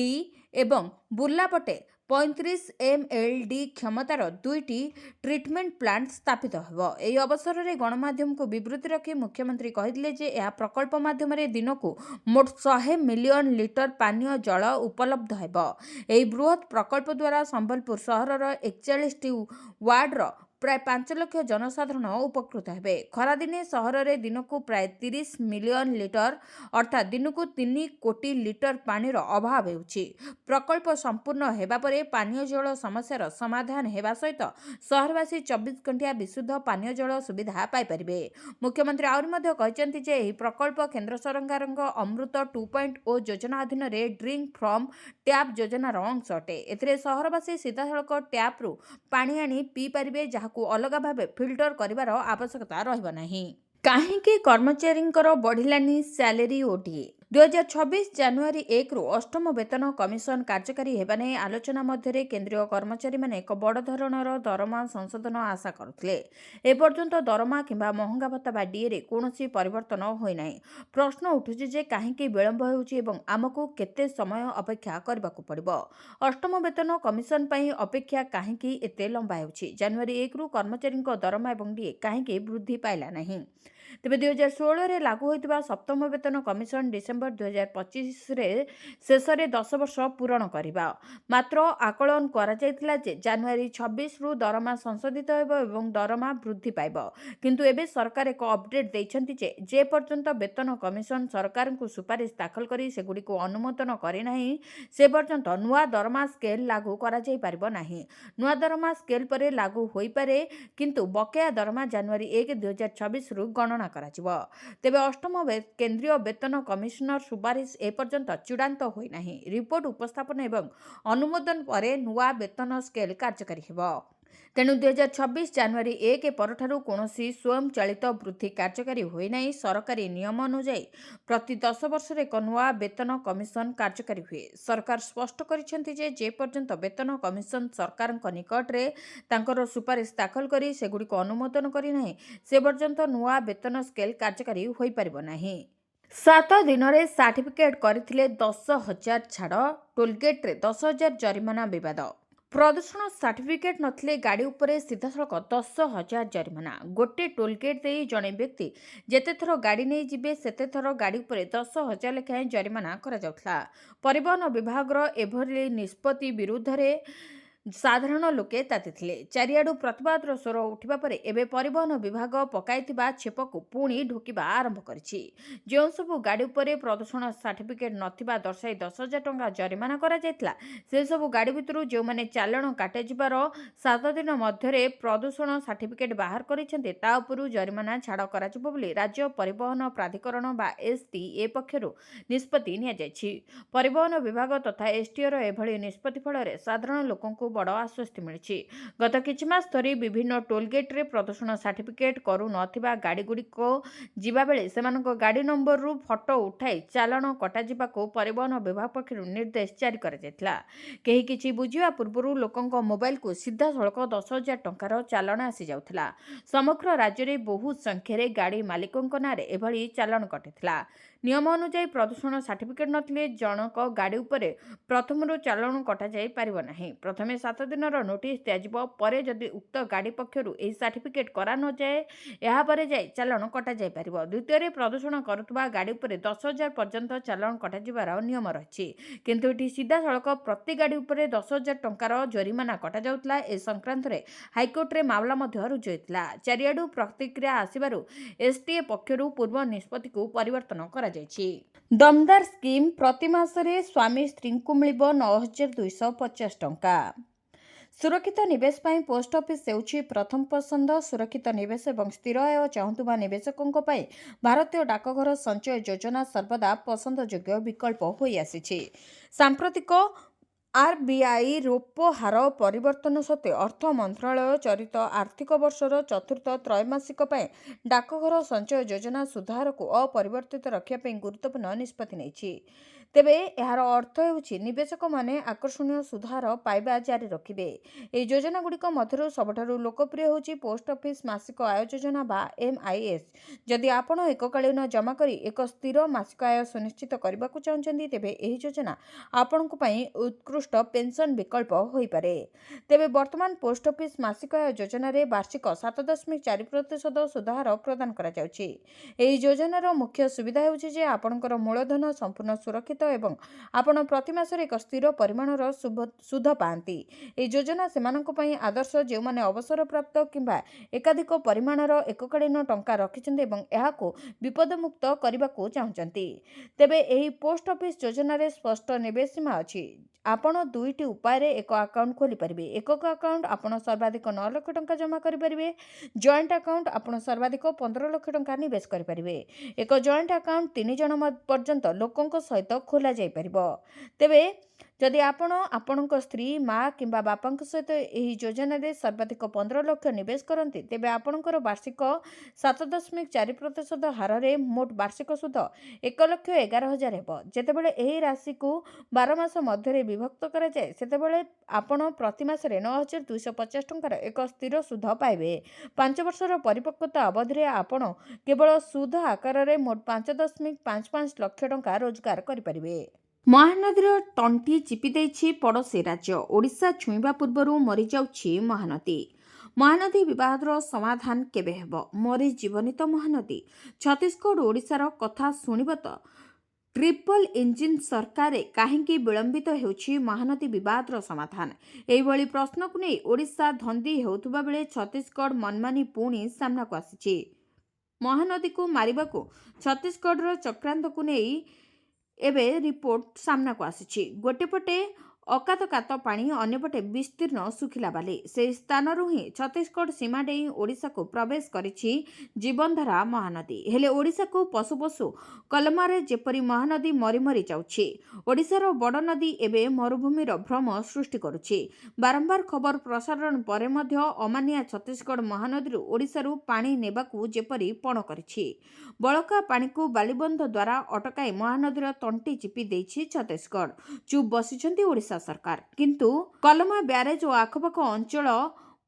ଏବଂ ବୁର୍ଲାପଟେ 35 MLD କ୍ଷମତାର 2ଟି ଟ୍ରିଟମେଣ୍ଟ ପ୍ଲାଣ୍ଟ ସ୍ଥାପିତ ହେବ। ଏହି ଅବସରରେ ଗଣମାଧ୍ୟମକୁ ବିବୃତ୍ତି ରଖି ମୁଖ୍ୟମନ୍ତ୍ରୀ କହିଥିଲେ ଯେ ଏହା ପ୍ରକଳ୍ପ ମାଧ୍ୟମରେ ଦିନକୁ ମୋଟ 100 ମିଲିୟନ ଲିଟର ପାନୀୟ ଜଳ ଉପଲବ୍ଧ ହେବ। ଏହି ବୃହତ ପ୍ରକଳ୍ପ ଦ୍ୱାରା ସମ୍ବଲପୁର ସହରର 41ଟି ୱାର୍ଡର ପ୍ରାୟ 5 ଲକ୍ଷ ଜନସାଧାରଣ ଉପକୃତ ହେବେ। ଖରାଦିନେ ସହରରେ ଦିନକୁ ପ୍ରାୟ 30 ମିଲିୟନ ଲିଟର ଅର୍ଥାତ୍ ଦିନକୁ 3 କୋଟି ଲିଟର ପାଣିର ଅଭାବ ହେଉଛି। ପ୍ରକଳ୍ପ ସମ୍ପୂର୍ଣ୍ଣ ହେବା ପରେ ପାନୀୟ ଜଳ ସମସ୍ୟାର ସମାଧାନ ହେବା ସହିତ ସହରବାସୀ 24 ଘଣ୍ଟିଆ ବିଶୁଦ୍ଧ ପାନୀୟ ଜଳ ସୁବିଧା ପାଇପାରିବେ। ମୁଖ୍ୟମନ୍ତ୍ରୀ ଆହୁରି ମଧ୍ୟ କହିଛନ୍ତି ଯେ ଏହି ପ୍ରକଳ୍ପ କେନ୍ଦ୍ର ସରକାରଙ୍କ ଅମୃତ 2.0 ଯୋଜନା ଅଧୀନରେ ଡ୍ରିଙ୍କ ଫ୍ରମ୍ ଟ୍ୟାପ୍ ଯୋଜନାର ଅଂଶ ଅଟେ। ଏଥିରେ ସହରବାସୀ ସିଧାସଳଖ ଟ୍ୟାପ୍ରୁ ପାଣି ଆଣି ପିଇପାରିବେ, ଯାହାକୁ ଅଲଗା ଭାବେ ଫିଲ୍ଟର କରିବାର ଆବଶ୍ୟକତା ରହିବ ନାହିଁ। କାହିଁକି କର୍ମଚାରୀଙ୍କର ବଢ଼ିଲାନି ସ୍ୟାଲେରି ଓଟିଏ? 2026 ଜାନୁଆରୀ 1ରୁ ଅଷ୍ଟମ ବେତନ କମିଶନ କାର୍ଯ୍ୟକାରୀ ହେବା ନେଇ ଆଲୋଚନା ମଧ୍ୟରେ କେନ୍ଦ୍ରୀୟ କର୍ମଚାରୀମାନେ ଏକ ବଡ଼ ଧରଣର ଦରମା ସଂଶୋଧନ ଆଶା କରୁଥିଲେ। ଏପର୍ଯ୍ୟନ୍ତ ଦରମା କିମ୍ବା ମହଙ୍ଗା ଭତ୍ତା ବା ଡିଏରେ କୌଣସି ପରିବର୍ତ୍ତନ ହୋଇନାହିଁ। ପ୍ରଶ୍ନ ଉଠୁଛି ଯେ କାହିଁକି ବିଳମ୍ବ ହେଉଛି ଏବଂ ଆମକୁ କେତେ ସମୟ ଅପେକ୍ଷା କରିବାକୁ ପଡ଼ିବ? ଅଷ୍ଟମ ବେତନ କମିଶନ ପାଇଁ ଅପେକ୍ଷା କାହିଁକି ଏତେ ଲମ୍ବା ହେଉଛି? ଜାନୁଆରୀ 1ରୁ କର୍ମଚାରୀଙ୍କ ଦରମା ଏବଂ ଡିଏ କାହିଁକି ବୃଦ୍ଧି ପାଇଲା ନାହିଁ? ତେବେ 2016ରେ ଲାଗୁ ହୋଇଥିବା ସପ୍ତମ ବେତନ କମିଶନ ଡିସେମ୍ବର 2025ରେ ଶେଷରେ 10 ବର୍ଷ ପୂରଣ କରିବା। ମାତ୍ର ଆକଳନ କରାଯାଇଥିଲା ଯେ ଜାନୁଆରୀ 26ରୁ ଦରମା ସଂଶୋଧିତ ହେବ ଏବଂ ଦରମା ବୃଦ୍ଧି ପାଇବ। କିନ୍ତୁ ଏବେ ସରକାର ଏକ ଅପଡେଟ୍ ଦେଇଛନ୍ତି ଯେ ପର୍ଯ୍ୟନ୍ତ ବେତନ କମିଶନ ସରକାରଙ୍କୁ ସୁପାରିଶ ଦାଖଲ କରି ସେଗୁଡ଼ିକୁ ଅନୁମୋଦନ କରିନାହିଁ, ସେ ପର୍ଯ୍ୟନ୍ତ ନୂଆ ଦରମା ସ୍କେଲ ଲାଗୁ କରାଯାଇପାରିବ ନାହିଁ। ନୂଆ ଦରମା ସ୍କେଲ ପରେ ଲାଗୁ ହୋଇପାରେ, କିନ୍ତୁ ବକେୟା ଦରମା ଜାନୁଆରୀ 1, 2026ରୁ ଗଣନା କରାଯିବ। ତେବେ ଅଷ୍ଟମ କେନ୍ଦ୍ରୀୟ ବେତନ କମିଶନର ସୁପାରିଶ ଏପର୍ଯ୍ୟନ୍ତ ଚୂଡ଼ାନ୍ତ ହୋଇନାହିଁ। ରିପୋର୍ଟ ଉପସ୍ଥାପନ ଏବଂ ଅନୁମୋଦନ ପରେ ନୂଆ ବେତନ ସ୍କେଲ କାର୍ଯ୍ୟକାରୀ ହେବ। ତେଣୁ 2026 ଜାନୁଆରୀ 1 ପରଠାରୁ କୌଣସି ସ୍ୱୟଂଚାଳିତ ବୃଦ୍ଧି କାର୍ଯ୍ୟକାରୀ ହୋଇନାହିଁ। ସରକାରୀ ନିୟମ ଅନୁଯାୟୀ ପ୍ରତି 10 ବର୍ଷରେ ଏକ ନୂଆ ବେତନ କମିଶନ କାର୍ଯ୍ୟକାରୀ ହୁଏ। ସରକାର ସ୍ପଷ୍ଟ କରିଛନ୍ତି ଯେ ପର୍ଯ୍ୟନ୍ତ ବେତନ କମିଶନ ସରକାରଙ୍କ ନିକଟରେ ତାଙ୍କର ସୁପାରିଶ ଦାଖଲ କରି ସେଗୁଡ଼ିକୁ ଅନୁମୋଦନ କରିନାହିଁ, ସେ ପର୍ଯ୍ୟନ୍ତ ନୂଆ ବେତନ ସ୍କେଲ କାର୍ଯ୍ୟକାରୀ ହୋଇପାରିବ ନାହିଁ। 7 ଦିନରେ ସାର୍ଟିଫିକେଟ୍ କରିଥିଲେ 10,000 ଛାଡ଼, ଟୋଲଗେଟ୍ରେ 10,000 ଜରିମାନା ବିବାଦ। ପ୍ରଦୂଷଣ ସାର୍ଟିଫିକେଟ୍ ନଥିଲେ ଗାଡ଼ି ଉପରେ ସିଧାସଳଖ 10,000 ଜରିମାନା। ଗୋଟେ ଟୋଲଗେଟ୍ ଦେଇ ଜଣେ ବ୍ୟକ୍ତି ଯେତେଥର ଗାଡ଼ି ନେଇ ଯିବେ ସେତେଥର ଗାଡ଼ି ଉପରେ 10,000 ଲେଖାଏଁ ଜରିମାନା କରାଯାଉଥିଲା। ପରିବହନ ବିଭାଗର ଏଭଳି ନିଷ୍ପତ୍ତି ବିରୁଦ୍ଧରେ ସାଧାରଣ ଲୋକେ ତାତିଥିଲେ। ଚାରିଆଡ଼ୁ ପ୍ରତିବାଦର ସ୍ୱର ଉଠିବା ପରେ ଏବେ ପରିବହନ ବିଭାଗ ପକାଇଥିବା ଛେପକୁ ପୁଣି ଢୋକିବା ଆରମ୍ଭ କରିଛି। ଯେଉଁସବୁ ଗାଡ଼ି ଉପରେ ପ୍ରଦୂଷଣ ସାର୍ଟିଫିକେଟ୍ ନଥିବା ଦର୍ଶାଇ 10,000 ଟଙ୍କା ଜରିମାନା କରାଯାଇଥିଲା, ସେସବୁ ଗାଡ଼ି ଭିତରୁ ଯେଉଁମାନେ ଚାଲାଣ କାଟାଯିବାର 7 ଦିନ ମଧ୍ୟରେ ପ୍ରଦୂଷଣ ସାର୍ଟିଫିକେଟ୍ ବାହାର କରିଛନ୍ତି, ତା ଉପରୁ ଜରିମାନା ଛାଡ଼ କରାଯିବ ବୋଲି ରାଜ୍ୟ ପରିବହନ ପ୍ରାଧିକରଣ ବା STA ପକ୍ଷରୁ ନିଷ୍ପତ୍ତି ନିଆଯାଇଛି। ପରିବହନ ବିଭାଗ ତଥା STAର ଏଭଳି ନିଷ୍ପତ୍ତି ଫଳରେ ସାଧାରଣ ଲୋକଙ୍କୁ ବଡ଼ ଆଶ୍ୱସ୍ତି ମିଳିଛି। ଗତ କିଛି ମାସ ଧରି ବିଭିନ୍ନ ଟୋଲଗେଟ୍ରେ ପ୍ରଦୂଷଣ ସାର୍ଟିଫିକେଟ୍ କରୁ ନଥିବା ଗାଡ଼ିଗୁଡ଼ିକ ଯିବାବେଳେ ସେମାନଙ୍କ ଗାଡ଼ି ନମ୍ବରରୁ ଫଟୋ ଉଠାଇ ଚାଲାଣ କଟାଯିବାକୁ ପରିବହନ ବିଭାଗ ପକ୍ଷରୁ ନିର୍ଦ୍ଦେଶ ଜାରି କରାଯାଇଥିଲା। କେହି କିଛି ବୁଝିବା ପୂର୍ବରୁ ଲୋକଙ୍କ ମୋବାଇଲକୁ ସିଧାସଳଖ 10,000 ଟଙ୍କାର ଚାଲାଣ ଆସିଯାଉଥିଲା। ସମଗ୍ର ରାଜ୍ୟରେ ବହୁ ସଂଖ୍ୟାରେ ଗାଡ଼ି ମାଲିକଙ୍କ ନାଁରେ ଏଭଳି ଚାଲାଣ କଟିଥିଲା। ନିୟମ ଅନୁଯାୟୀ ପ୍ରଦୂଷଣ ସାର୍ଟିଫିକେଟ୍ ନଥିଲେ ଜଣକ ଗାଡ଼ି ଉପରେ ପ୍ରଥମରୁ ଚାଲାଣ କଟାଯାଇ ପାରିବ ନାହିଁ। ପ୍ରଥମେ 7 ଦିନର ନୋଟିସ୍ ଦିଆଯିବ, ପରେ ଯଦି ଉକ୍ତ ଗାଡ଼ି ପକ୍ଷରୁ ଏହି ସାର୍ଟିଫିକେଟ୍ କରା ନଯାଏ ଏହାପରେ ଯାଇ ଚାଲାଣ କଟାଯାଇପାରିବ। ଦ୍ୱିତୀୟରେ ପ୍ରଦୂଷଣ କରୁଥିବା ଗାଡ଼ି ଉପରେ 10,000 ପର୍ଯ୍ୟନ୍ତ ଚାଲାଣ କଟାଯିବାର ନିୟମ ରହିଛି, କିନ୍ତୁ ଏଠି ସିଧାସଳଖ ପ୍ରତି ଗାଡ଼ି ଉପରେ 10,000 ଟଙ୍କାର ଜରିମାନା କଟାଯାଉଥିଲା। ଏ ସଂକ୍ରାନ୍ତରେ ହାଇକୋର୍ଟରେ ମାମଲା ମଧ୍ୟ ରୁଜୁ ହୋଇଥିଲା। ଚାରିଆଡ଼ୁ ପ୍ରତିକ୍ରିୟା ଆସିବାରୁ STA ପକ୍ଷରୁ ପୂର୍ବ ନିଷ୍ପତ୍ତିକୁ ପରିବର୍ତ୍ତନ କରାଯାଇଛି। ଦମଦାର ସ୍କିମ୍, ପ୍ରତି ମାସରେ ସ୍ୱାମୀ ସ୍ତ୍ରୀଙ୍କୁ ମିଳିବ 9,250 ଟଙ୍କା। ସୁରକ୍ଷିତ ନିବେଶ ପାଇଁ ପୋଷ୍ଟ ଅଫିସ୍ ହେଉଛି ପ୍ରଥମ ପସନ୍ଦ। ସୁରକ୍ଷିତ ନିବେଶ ଏବଂ ସ୍ଥିର ଆୟ ଚାହୁଁଥିବା ନିବେଶକଙ୍କ ପାଇଁ ଭାରତୀୟ ଡାକଘର ସଞ୍ଚୟ ଯୋଜନା ସର୍ବଦା ପସନ୍ଦଯୋଗ୍ୟ ବିକଳ୍ପ ହୋଇଆସିଛି। ସାମ୍ପ୍ରତିକ RBI ରେପୋ ହାର ପରିବର୍ତ୍ତନ ସତ୍ତ୍ୱେ ଅର୍ଥ ମନ୍ତ୍ରଣାଳୟ ଚଳିତ ଆର୍ଥିକ ବର୍ଷର ଚତୁର୍ଥ ତ୍ରୈମାସିକ ପାଇଁ ଡାକଘର ସଞ୍ଚୟ ଯୋଜନା ସୁଧହାରକୁ ଅପରିବର୍ତ୍ତିତ ରଖିବା ପାଇଁ ଗୁରୁତ୍ୱପୂର୍ଣ୍ଣ ନିଷ୍ପତ୍ତି ନେଇଛି। ତେବେ ଏହାର ଅର୍ଥ ହେଉଛି ନିବେଶକମାନେ ଆକର୍ଷଣୀୟ ସୁଧହାର ପାଇବା ଜାରି ରଖିବେ। ଏହି ଯୋଜନାଗୁଡ଼ିକ ମଧ୍ୟରୁ ସବୁଠାରୁ ଲୋକପ୍ରିୟ ହେଉଛି ପୋଷ୍ଟ ଅଫିସ୍ ମାସିକ ଆୟ ଯୋଜନା ବା MIS। ଯଦି ଆପଣ ଏକକାଳୀନ ଜମା କରି ଏକ ସ୍ଥିର ମାସିକ ଆୟ ସୁନିଶ୍ଚିତ କରିବାକୁ ଚାହୁଁଛନ୍ତି, ତେବେ ଏହି ଯୋଜନା ଆପଣଙ୍କ ପାଇଁ ଉତ୍କୃଷ୍ଟ ପେନ୍ସନ୍ ବିକଳ୍ପ ହୋଇପାରେ। ତେବେ ବର୍ତ୍ତମାନ ପୋଷ୍ଟ ଅଫିସ୍ ମାସିକ ଆୟ ଯୋଜନାରେ ବାର୍ଷିକ 7.4% ସୁଧହାର ପ୍ରଦାନ କରାଯାଉଛି। ଏହି ଯୋଜନାର ମୁଖ୍ୟ ସୁବିଧା ହେଉଛି ଯେ ଆପଣଙ୍କର ମୂଳଧନ ସମ୍ପୂର୍ଣ୍ଣ ସୁରକ୍ଷିତ ଏବଂ ଆପଣ ପ୍ରତି ମାସରେ ଏକ ସ୍ଥିର ପରିମାଣର ସୁଧ ପାଆନ୍ତି। ଏହି ଯୋଜନା ସେମାନଙ୍କ ପାଇଁ ଆଦର୍ଶ ଯେଉଁମାନେ ଅବସରପ୍ରାପ୍ତ କିମ୍ବା ଏକାଧିକ ପରିମାଣର ଏକକାଳୀନ ଟଙ୍କା ରଖିଛନ୍ତି ଏବଂ ଏହାକୁ ବିପଦମୁକ୍ତ କରିବାକୁ ଚାହୁଁଛନ୍ତି। ତେବେ ଏହି ପୋଷ୍ଟ ଅଫିସ୍ ଯୋଜନାରେ ସ୍ପଷ୍ଟ ନିବେଶ ସୀମା ଅଛି। ଆପଣ ଦୁଇଟି ଉପାୟରେ ଏକ ଆକାଉଣ୍ଟ ଖୋଲିପାରିବେ। ଏକକ ଆକାଉଣ୍ଟ ଆପଣ ସର୍ବାଧିକ 9 ଲକ୍ଷ ଟଙ୍କା ଜମା କରିପାରିବେ। ଜଏଣ୍ଟ ଆକାଉଣ୍ଟ ଆପଣ ସର୍ବାଧିକ 15 ଲକ୍ଷ ଟଙ୍କା ନିବେଶ କରିପାରିବେ। ଏକ ଜଏଣ୍ଟ ଆକାଉଣ୍ଟ 3 ଜଣ ପର୍ଯ୍ୟନ୍ତ ଲୋକଙ୍କ ସହିତ ଖୋଲାଯାଇପାରିବ। ତେବେ ଯଦି ଆପଣ ଆପଣଙ୍କ ସ୍ତ୍ରୀ, ମା କିମ୍ବା ବାପାଙ୍କ ସହିତ ଏହି ଯୋଜନାରେ ସର୍ବାଧିକ 15 ଲକ୍ଷ ନିବେଶ କରନ୍ତି, ତେବେ ଆପଣଙ୍କର ବାର୍ଷିକ 7.4% ହାରରେ ମୋଟ ବାର୍ଷିକ ସୁଧ 1,11,000 ହେବ। ଯେତେବେଳେ ଏହି ରାଶିକୁ 12 ମାସ ମଧ୍ୟରେ ବିଭକ୍ତ କରାଯାଏ, ସେତେବେଳେ ଆପଣ ପ୍ରତି ମାସରେ 9,250 ଟଙ୍କାର ଏକ ସ୍ଥିର ସୁଧ ପାଇବେ। 5 ବର୍ଷର ପରିପକ୍ୱତା ଅବଧିରେ ଆପଣ କେବଳ ସୁଧ ଆକାରରେ ମୋଟ 5.55 ଲକ୍ଷ ଟଙ୍କା ରୋଜଗାର କରିପାରିବେ। ମହାନଦୀର ତଣ୍ଟି ଚିପି ଦେଇଛି ପଡ଼ୋଶୀ ରାଜ୍ୟ। ଓଡ଼ିଶା ଛୁଇଁବା ପୂର୍ବରୁ ମରିଯାଉଛି ମହାନଦୀ। ମହାନଦୀ ବିବାଦର ସମାଧାନ କେବେ ହେବ? ମରିଯିବନି ତ ମହାନଦୀ? ଛତିଶଗଡ଼ ଓଡ଼ିଶାର କଥା ଶୁଣିବ ତ? ଟ୍ରିପଲ୍ ଇଞ୍ଜିନ୍ ସରକାରରେ କାହିଁକି ବିଳମ୍ବିତ ହେଉଛି ମହାନଦୀ ବିବାଦର ସମାଧାନ? ଏହିଭଳି ପ୍ରଶ୍ନକୁ ନେଇ ଓଡ଼ିଶା ଧନ୍ଦି ହେଉଥିବା ବେଳେ ଛତିଶଗଡ଼ ମନମାନି ପୁଣି ସାମ୍ନାକୁ ଆସିଛି। ମହାନଦୀକୁ ମାରିବାକୁ ଛତିଶଗଡ଼ର ଚକ୍ରାନ୍ତକୁ ନେଇ ଏବେ ରିପୋର୍ଟ ସାମ୍ନାକୁ ଆସିଛି। ଗୋଟିଏ ପଟେ ଅକାତକାତ ପାଣି, ଅନ୍ୟପଟେ ବିସ୍ତୀର୍ଣ୍ଣ ଶୁଖିଲା ବାଲି। ସେହି ସ୍ଥାନରୁ ହିଁ ଛତିଶଗଡ଼ ସୀମା ଡେଇଁ ଓଡ଼ିଶାକୁ ପ୍ରବେଶ କରିଛି ଜୀବନଧାରା ମହାନଦୀ। ହେଲେ ଓଡ଼ିଶାକୁ ପଶୁ ପଶୁ କଲମାରେ ଯେପରି ମହାନଦୀ ମରି ମରି ଯାଉଛି। ଓଡ଼ିଶାର ବଡ଼ ନଦୀ ଏବେ ମରୁଭୂମିର ଭ୍ରମ ସୃଷ୍ଟି କରୁଛି। ବାରମ୍ବାର ଖବର ପ୍ରସାରଣ ପରେ ମଧ୍ୟ ଅମାନିଆ ଛତିଶଗଡ଼ ମହାନଦୀରୁ ଓଡ଼ିଶାରୁ ପାଣି ନେବାକୁ ଯେପରି ପଣ କରିଛି। ବଳକା ପାଣିକୁ ବାଲିବନ୍ଧ ଦ୍ୱାରା ଅଟକାଇ ମହାନଦୀର ତଣ୍ଟି ଚିପି ଦେଇଛି ଛତିଶଗଡ଼। ଚୁପ୍ ବସିଛନ୍ତି ଓଡ଼ିଶା ସରକାର। କିନ୍ତୁ କଲମା ବ୍ୟାରେଜ ଓ ଆଖପାଖ ଅଞ୍ଚଳ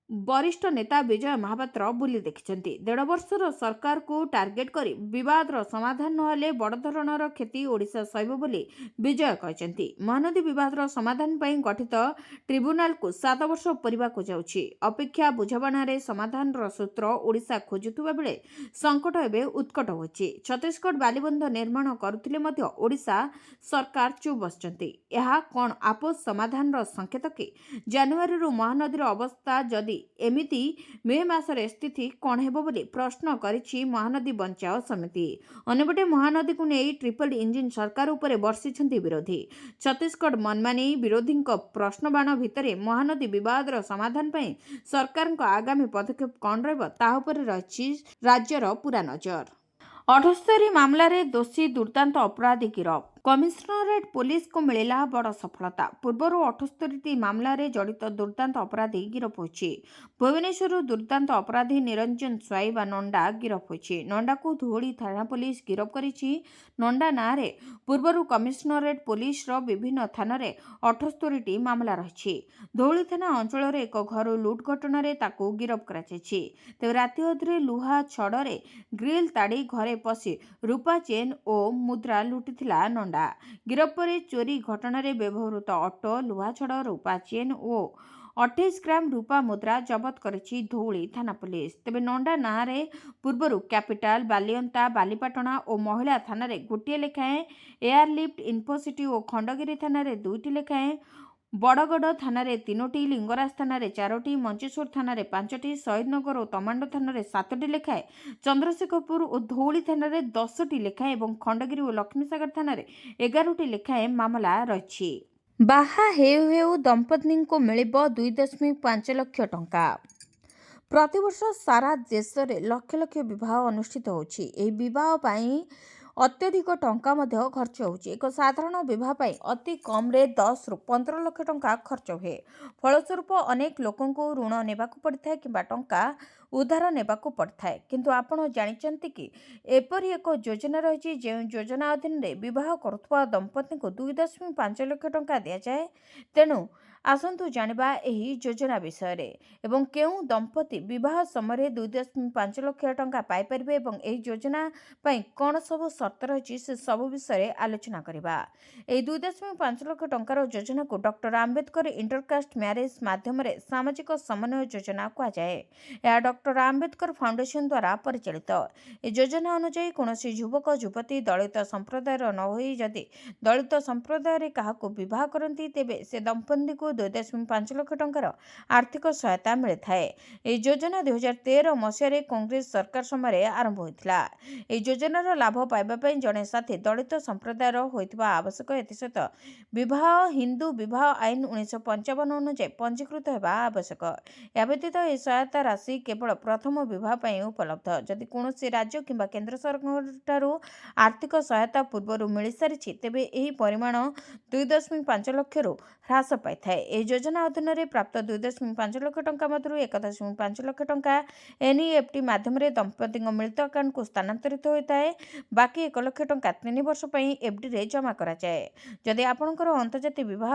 ବରିଷ୍ଠ ନେତା ବିଜୟ ମହାପାତ୍ର ବୁଲି ଦେଖିଛନ୍ତି। 1.5 ବର୍ଷର ସରକାରକୁ ଟାର୍ଗେଟ କରି ବିବାଦର ସମାଧାନ ନହେଲେ ବଡ଼ ଧରଣର କ୍ଷତି ଓଡ଼ିଶା ସହିବ ବୋଲି ବିଜୟ କହିଛନ୍ତି। ମହାନଦୀ ବିବାଦର ସମାଧାନ ପାଇଁ ଗଠିତ ଟ୍ରିବ୍ୟୁନାଲକୁ 7 ବର୍ଷ ପୂରିବାକୁ ଯାଉଛି। ଅପେକ୍ଷା ବୁଝାମଣାରେ ସମାଧାନର ସୂତ୍ର ଓଡ଼ିଶା ଖୋଜୁଥିବା ବେଳେ ସଙ୍କଟ ଏବେ ଉତ୍କଟ ହୋଇଛି। ଛତିଶଗଡ଼ ବାଲିବନ୍ଧ ନିର୍ମାଣ କରୁଥିଲେ ମଧ୍ୟ ଓଡ଼ିଶା ସରକାର ଚୁପ୍ ବସିଛନ୍ତି। ଏହା କ'ଣ ଆପୋଷ ସମାଧାନର ସଂକେତ କି? ଜାନୁଆରୀରୁ ମହାନଦୀର ଅବସ୍ଥା ଯଦି ଏମିତି, ମେ ମାସରେ ସ୍ଥିତି କ'ଣ ହେବ ବୋଲି ପ୍ରଶ୍ନ କରିଛି ମହାନଦୀ ବଞ୍ଚାଅ ସମିତି। ଅନ୍ୟପଟେ ମହାନଦୀକୁ ନେଇ ଟ୍ରିପଲ୍ ଇଞ୍ଜିନ୍ ସରକାର ଉପରେ ବର୍ଷିଛନ୍ତି ବିରୋଧୀ। ଛତିଶଗଡ଼ ମନମାନି ବିରୋଧୀଙ୍କ ପ୍ରଶ୍ନବାଣ ଭିତରେ ମହାନଦୀ ବିବାଦର ସମାଧାନ ପାଇଁ ସରକାରଙ୍କ ଆଗାମୀ ପଦକ୍ଷେପ କ'ଣ ରହିବ, ତାହା ଉପରେ ରହିଛି ରାଜ୍ୟର ପୂରା ନଜର। 78 ମାମଲାରେ ଦୋଷୀ ଦୁର୍ଦ୍ଦାନ୍ତ ଅପରାଧୀ ଗିରଫ। କମିଶନରେଟ୍ ପୋଲିସକୁ ମିଳିଲା ବଡ଼ ସଫଳତା। ପୂର୍ବରୁ 78ଟି ମାମଲାରେ ଜଡ଼ିତ ଦୁର୍ଦ୍ଦାନ୍ତ ଅପରାଧୀ ଗିରଫ ହୋଇଛି। ଭୁବନେଶ୍ୱରରୁ ଦୁର୍ଦ୍ଦାନ୍ତ ଅପରାଧୀ ନିରଞ୍ଜନ ସ୍ୱାଇଁ ବା ନଣ୍ଡା ଗିରଫ ହୋଇଛି। ନଣ୍ଡାକୁ ଧଉଳି ଥାନା ପୋଲିସ ଗିରଫ କରିଛି। ନଣ୍ଡା ନାଁରେ ପୂର୍ବରୁ କମିଶନରେଟ୍ ପୋଲିସର ବିଭିନ୍ନ ଥାନାରେ 78ଟି ମାମଲା ରହିଛି। ଧଉଳି ଥାନା ଅଞ୍ଚଳରେ ଏକ ଘରୁ ଲୁଟ୍ ଘଟଣାରେ ତାକୁ ଗିରଫ କରାଯାଇଛି। ତେବେ ରାତି ଅଧରେ ଲୁହା ଛଡ଼ରେ ଗ୍ରିଲ୍ ତାଡ଼ି ଘରେ ପଶି ରୂପା ଚେନ୍ ଓ ମୁଦ୍ରା ଲୁଟିଥିଲା ନଣ୍ଡା। ଗିରଫ ପରେ ଚୋରି ଘଟଣାରେ ବ୍ୟବହୃତ ଅଟୋ, ଲୁହା ଛଡ଼, ରୂପା ଚେନ୍ ଓ 28 ଗ୍ରାମ ରୂପା ମୁଦ୍ରା ଜବତ କରିଛି ଧଉଳି ଥାନା ପୋଲିସ। ତେବେ ନଣ୍ଡା ନାଁରେ ପୂର୍ବରୁ କ୍ୟାପିଟାଲ, ବାଲିଅନ୍ତା, ବାଲିପାଟଣା ଓ ମହିଳା ଥାନାରେ ଗୋଟିଏ ଲେଖାଏଁ, ଏୟାରଲିଫ୍ଟ, ଇନ୍ଫୋସିଟି ଓ ଖଣ୍ଡଗିରି ଥାନାରେ 2ଟି ଲେଖାଏଁ, ବଡ଼ଗଡ଼ ଥାନାରେ 3ଟି, ଲିଙ୍ଗରାଜ ଥାନାରେ 4ଟି, ମଞ୍ଚେଶ୍ୱର ଥାନାରେ 5ଟି, ଶହୀଦନଗର ଓ ତମାଣ୍ଡ ଥାନାରେ 7ଟି ଲେଖାଏଁ, ଚନ୍ଦ୍ରଶେଖରପୁର ଓ ଧଉଳି ଥାନାରେ 10ଟି ଲେଖାଏଁ ଏବଂ ଖଣ୍ଡଗିରି ଓ ଲକ୍ଷ୍ମୀସାଗର ଥାନାରେ 11ଟି ଲେଖାଏଁ ମାମଲା ରହିଛି। ବାହା ହେଉ ହେଉ ଦମ୍ପତିଙ୍କୁ ମିଳିବ 2.5 ଲକ୍ଷ ଟଙ୍କା। ପ୍ରତିବର୍ଷ ସାରା ଦେଶରେ ଲକ୍ଷ ଲକ୍ଷ ବିବାହ ଅନୁଷ୍ଠିତ ହେଉଛି। ଏହି ବିବାହ ପାଇଁ ଅତ୍ୟଧିକ ଟଙ୍କା ମଧ୍ୟ ଖର୍ଚ୍ଚ ହେଉଛି। ଏକ ସାଧାରଣ ବିବାହ ପାଇଁ ଅତି କମ୍ରେ 10ରୁ 15 ଲକ୍ଷ ଟଙ୍କା ଖର୍ଚ୍ଚ ହୁଏ। ଫଳସ୍ୱରୂପ ଅନେକ ଲୋକଙ୍କୁ ଋଣ ନେବାକୁ ପଡ଼ିଥାଏ କିମ୍ବା ଟଙ୍କା ଉଧାର ନେବାକୁ ପଡ଼ିଥାଏ। କିନ୍ତୁ ଆପଣ ଜାଣିଛନ୍ତି କି ଏପରି ଏକ ଯୋଜନା ରହିଛି ଯେଉଁ ଯୋଜନା ଅଧୀନରେ ବିବାହ କରୁଥିବା ଦମ୍ପତିଙ୍କୁ 2.5 ଲକ୍ଷ ଟଙ୍କା ଦିଆଯାଏ। ତେଣୁ ଆସନ୍ତୁ ଜାଣିବା ଏହି ଯୋଜନା ବିଷୟରେ ଏବଂ କେଉଁ ଦମ୍ପତି ବିବାହ ସମୟରେ 2.5 ଲକ୍ଷ ଟଙ୍କା ପାଇପାରିବେ ଏବଂ ଏହି ଯୋଜନା ପାଇଁ କ'ଣ ସବୁ ସର୍ତ୍ତ ରହିଛି ସେ ସବୁ ବିଷୟରେ ଆଲୋଚନା କରିବା। ଏହି 2.5 ଲକ୍ଷ ଟଙ୍କାର ଯୋଜନାକୁ ଡକ୍ଟର ଆମ୍ବେଦକର ଇଣ୍ଟରକାଷ୍ଟ ମ୍ୟାରେଜ ମାଧ୍ୟମରେ ସାମାଜିକ ସମନ୍ୱୟ ଯୋଜନା କୁହାଯାଏ। ଏହା ଡକ୍ଟର ଆମ୍ବେଦକର ଫାଉଣ୍ଡେସନ ଦ୍ୱାରା ପରିଚାଳିତ। ଏହି ଯୋଜନା ଅନୁଯାୟୀ କୌଣସି ଯୁବକ ଯୁବତୀ ଦଳିତ ସମ୍ପ୍ରଦାୟର ନ ହୋଇ ଯଦି ଦଳିତ ସମ୍ପ୍ରଦାୟରେ କାହାକୁ ବିବାହ କରନ୍ତି ତେବେ ସେ ଦମ୍ପତିଙ୍କୁ 2.5 ଲକ୍ଷ ଟଙ୍କାର ଆର୍ଥିକ ସହାୟତା ମିଳିଥାଏ। ଏହି ଯୋଜନା 2013 ମସିହାରେ କଂଗ୍ରେସ ସରକାର ସମୟରେ ଆରମ୍ଭ ହୋଇଥିଲା। ଏହି ଯୋଜନାର ଲାଭ ପାଇବା ପାଇଁ ଜଣେ ସାଥୀ ଦଳିତ ସମ୍ପ୍ରଦାୟର ହୋଇଥିବା ଆବଶ୍ୟକ। ଏଥିସହିତ ବିବାହ ହିନ୍ଦୁ ବିବାହ ଆଇନ 1955 ଅନୁଯାୟୀ ପଞ୍ଜୀକୃତ ହେବା ଆବଶ୍ୟକ। ଏହା ବ୍ୟତୀତ ଏହି ସହାୟତା ରାଶି କେବଳ ପ୍ରଥମ ବିବାହ ପାଇଁ ଉପଲବ୍ଧ। ଯଦି କୌଣସି ରାଜ୍ୟ କିମ୍ବା କେନ୍ଦ୍ର ସରକାରଙ୍କଠାରୁ ଆର୍ଥିକ ସହାୟତା ପୂର୍ବରୁ ମିଳିସାରିଛି ତେବେ ଏହି ପରିମାଣ 2.5 ଲକ୍ଷରୁ ହ୍ରାସ ପାଇଥାଏ। ଏହି ଯୋଜନା ଅଧୀନରେ ପ୍ରାପ୍ତ 2.5 ଲକ୍ଷ ଟଙ୍କା ମଧ୍ୟରୁ 1.5 ଲକ୍ଷ ଟଙ୍କା NEFT ମାଧ୍ୟମରେ ଦମ୍ପତିଙ୍କ ମିଳିତ ଆକାଉଣ୍ଟକୁ ସ୍ଥାନାନ୍ତରିତ ହୋଇଥାଏ। ବାକି 1 ଲକ୍ଷ ଟଙ୍କା 3 ବର୍ଷ ପାଇଁ FDରେ ଜମା କରାଯାଏ। ଯଦି ଆପଣଙ୍କର ଅନ୍ତର୍ଜାତୀୟ ବିବାହ